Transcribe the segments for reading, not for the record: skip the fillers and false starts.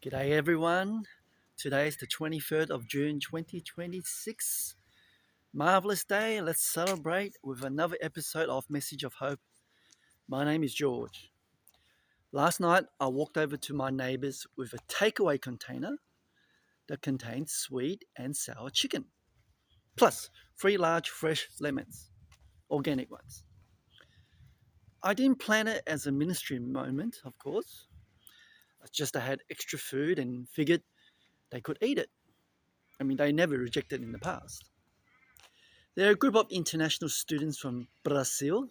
G'day everyone. Today is the 23rd of June 2026. Marvelous day. Let's celebrate with another episode of Message of Hope. My name is George. Last night I walked over to my neighbours with a takeaway container that contains sweet and sour chicken, plus 3 large fresh lemons, organic ones. I didn't plan it as a ministry moment, of course. It's just I had extra food and figured they could eat it. They never rejected in the past. They're a group of international students from Brazil,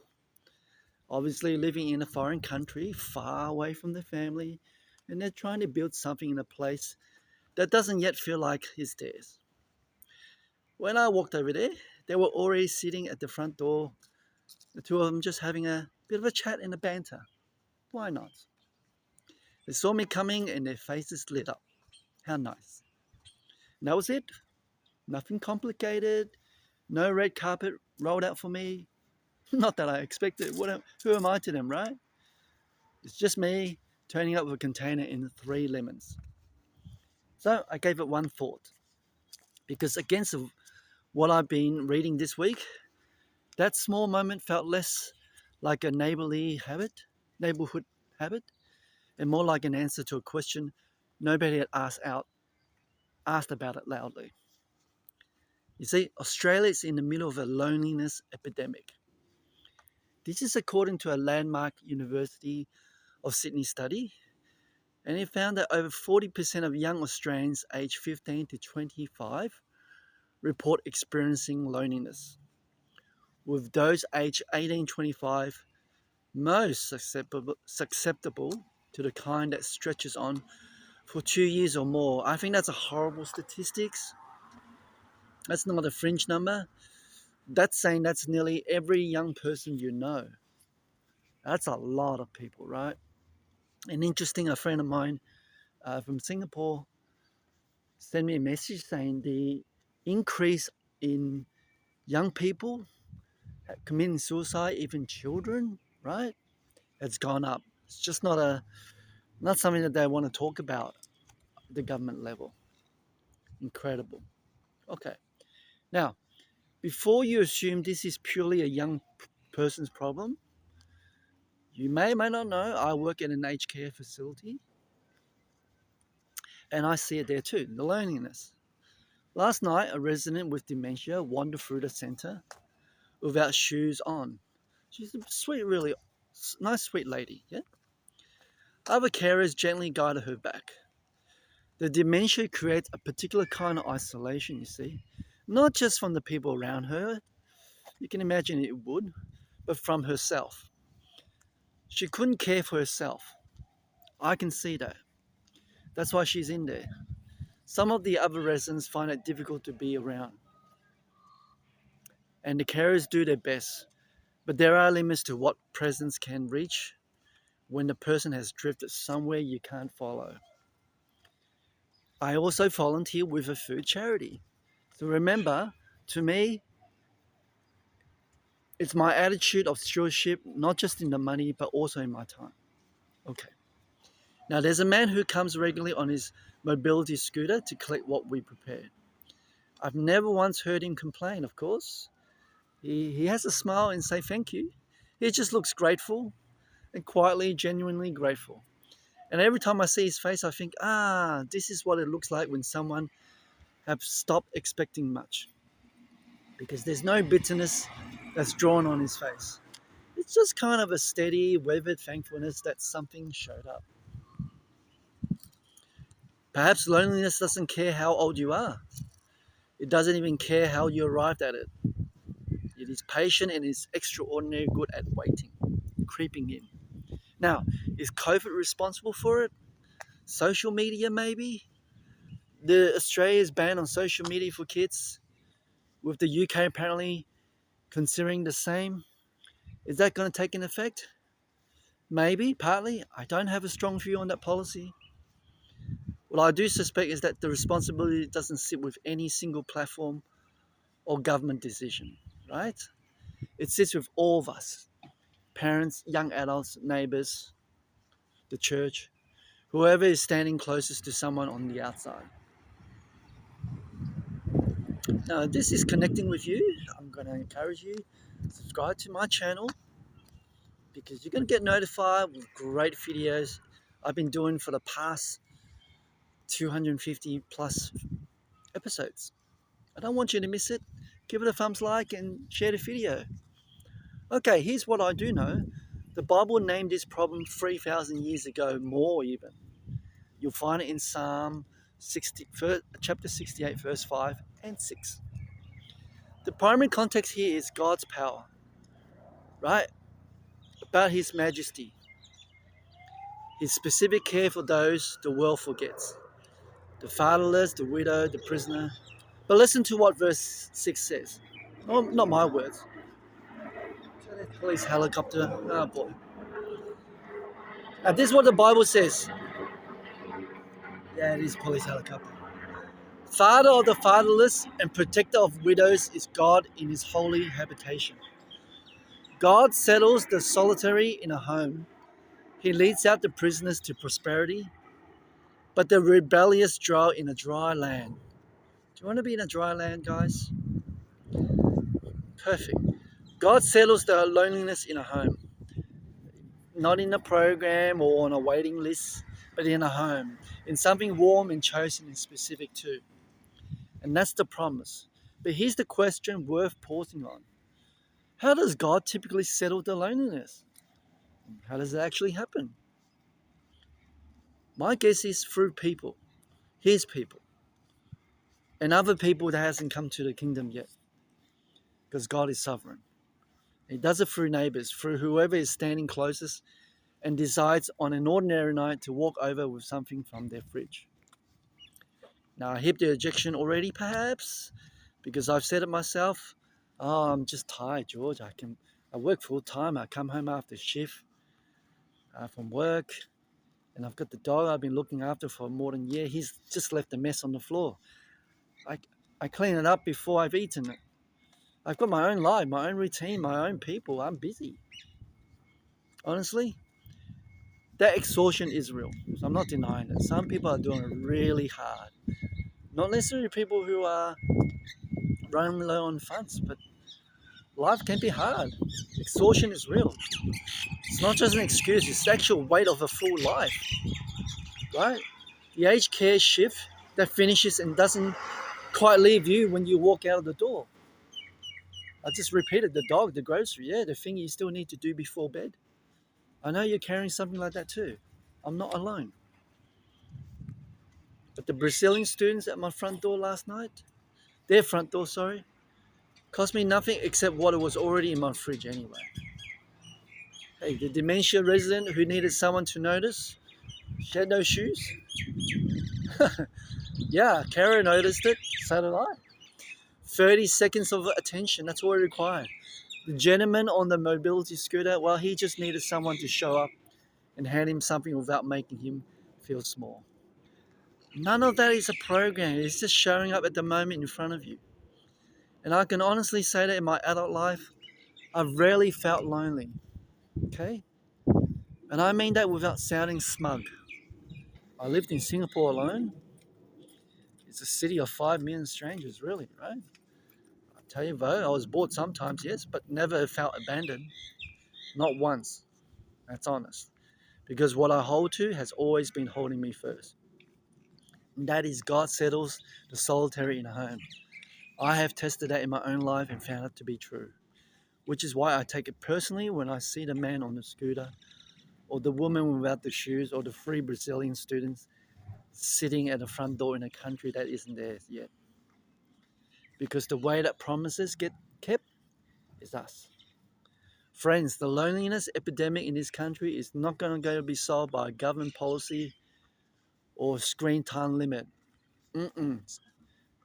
obviously living in a foreign country, far away from their family, and they're trying to build something in a place that doesn't yet feel like is theirs. When I walked over there, they were already sitting at the front door, the two of them just having a bit of a chat and a banter. Why not? They saw me coming and their faces lit up. How nice. And that was it. Nothing complicated. No red carpet rolled out for me. Not that I expected. Who am I to them, right? It's just me turning up with a container in 3 lemons. So I gave it one thought. Because against what I've been reading this week, that small moment felt less like a neighborhood habit, and more like an answer to a question nobody had asked about it loudly. You see, Australia is in the middle of a loneliness epidemic. This is according to a landmark University of Sydney study, and it found that over 40% of young Australians aged 15 to 25 report experiencing loneliness, with those aged 18 to 25 most susceptible to the kind that stretches on for 2 years or more. I think that's a horrible statistics. That's not a fringe number. That's saying that's nearly every young person you know. That's a lot of people, right? And interesting, a friend of mine from Singapore sent me a message saying the increase in young people committing suicide, even children, right, has gone up. It's just not something that they want to talk about at the government level. Incredible. Okay. Now, before you assume this is purely a young person's problem, you may or may not know I work in an aged care facility, and I see it there too, the loneliness. Last night, a resident with dementia wandered through the centre without shoes on. She's a sweet, really nice, sweet lady, yeah? Other carers gently guided her back. The dementia creates a particular kind of isolation, you see, not just from the people around her, you can imagine it would, but from herself. She couldn't care for herself. I can see that. That's why she's in there. Some of the other residents find it difficult to be around, and the carers do their best, but there are limits to what presence can reach when the person has drifted somewhere you can't follow. I also volunteer with a food charity. So remember, to me, it's my attitude of stewardship, not just in the money, but also in my time. Okay. Now, there's a man who comes regularly on his mobility scooter to collect what we prepared. I've never once heard him complain, of course. He has a smile and say thank you. He just looks grateful and quietly, genuinely grateful. And every time I see his face, I think, this is what it looks like when someone have stopped expecting much. Because there's no bitterness that's drawn on his face. It's just kind of a steady, weathered thankfulness that something showed up. Perhaps loneliness doesn't care how old you are. It doesn't even care how you arrived at it. It is patient and is extraordinarily good at waiting, creeping in. Now, is COVID responsible for it? Social media, maybe? Australia's ban on social media for kids, with the UK apparently considering the same. Is that going to take an effect? Maybe, partly. I don't have a strong view on that policy. What I do suspect is that the responsibility doesn't sit with any single platform or government decision, right? It sits with all of us, parents, young adults, neighbours, the church. whoever is standing closest to someone on the outside. Now, if this is connecting with you, I'm going to encourage you to subscribe to my channel because you're going to get notified with great videos I've been doing for the past 250 plus episodes. I don't want you to miss it. Give it a thumbs like and share the video. Okay, here's what I do know. The Bible named this problem 3,000 years ago, more even. You'll find it in Psalm 60, chapter 68, verse 5 and 6. The primary context here is God's power, right? About His majesty, His specific care for those the world forgets, the fatherless, the widow, the prisoner. But listen to what verse 6 says. Oh, not my words. Police helicopter. Oh boy. And this is what the Bible says. Yeah, it is police helicopter. Father of the fatherless and protector of widows is God in His holy habitation. God settles the solitary in a home. He leads out the prisoners to prosperity, but the rebellious dwell in a dry land. Do you want to be in a dry land, guys? Perfect. God settles the loneliness in a home. Not in a program or on a waiting list, but in a home. In something warm and chosen and specific too. And that's the promise. But here's the question worth pausing on. How does God typically settle the loneliness? How does it actually happen? My guess is through people. His people. And other people that hasn't come to the kingdom yet. Because God is sovereign. He does it through neighbours, through whoever is standing closest and decides on an ordinary night to walk over with something from their fridge. Now, I hit the ejection already, perhaps, because I've said it myself. Oh, I'm just tired, George. I work full time. I come home after shift from work, and I've got the dog I've been looking after for more than a year. He's just left a mess on the floor. I clean it up before I've eaten it. I've got my own life, my own routine, my own people. I'm busy. Honestly, that exhaustion is real. So I'm not denying it. Some people are doing it really hard. Not necessarily people who are running low on funds, but life can be hard. Exhaustion is real. It's not just an excuse, it's the actual weight of a full life, right? The aged care shift that finishes and doesn't quite leave you when you walk out of the door. I just repeated the dog, the grocery, yeah, the thing you still need to do before bed. I know you're carrying something like that too. I'm not alone. But the Brazilian students at my front door last night, their front door, sorry, cost me nothing except what was already in my fridge anyway. Hey, the dementia resident who needed someone to notice, she had no shoes. Yeah, Kara noticed it, so did I. 30 seconds of attention, that's all it required. The gentleman on the mobility scooter, well, he just needed someone to show up and hand him something without making him feel small. None of that is a program. It's just showing up at the moment in front of you. And I can honestly say that in my adult life, I've rarely felt lonely. Okay? And I mean that without sounding smug. I lived in Singapore alone. It's a city of 5 million strangers, really, right? I tell you though, I was bored sometimes, yes, but never felt abandoned. Not once. That's honest. Because what I hold to has always been holding me first. And that is God settles the solitary in a home. I have tested that in my own life and found it to be true. Which is why I take it personally when I see the man on the scooter or the woman without the shoes or the 3 Brazilian students sitting at the front door in a country that isn't theirs yet. Because the way that promises get kept is us. Friends, the loneliness epidemic in this country is not going to be solved by a government policy or screen time limit.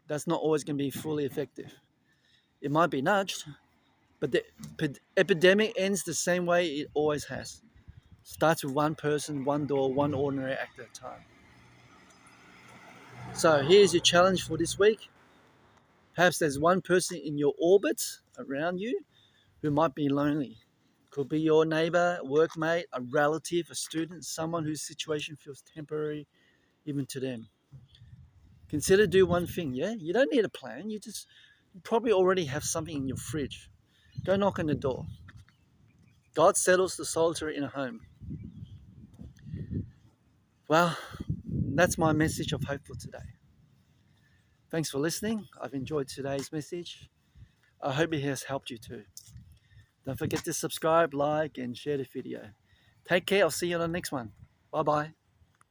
That's not always going to be fully effective. It might be nudged, but the epidemic ends the same way it always has. Starts with one person, one door, one ordinary act at a time. So here's your challenge for this week. Perhaps there's one person in your orbit around you who might be lonely. Could be your neighbor, workmate, a relative, a student, someone whose situation feels temporary even to them. Consider do one thing, yeah? You don't need a plan. You probably already have something in your fridge. Go knock on the door. God settles the solitary in a home. Well, that's my message of hope for today. Thanks for listening. I've enjoyed today's message. I hope it has helped you too. Don't forget to subscribe, like, and share the video. Take care. I'll see you on the next one. Bye-bye.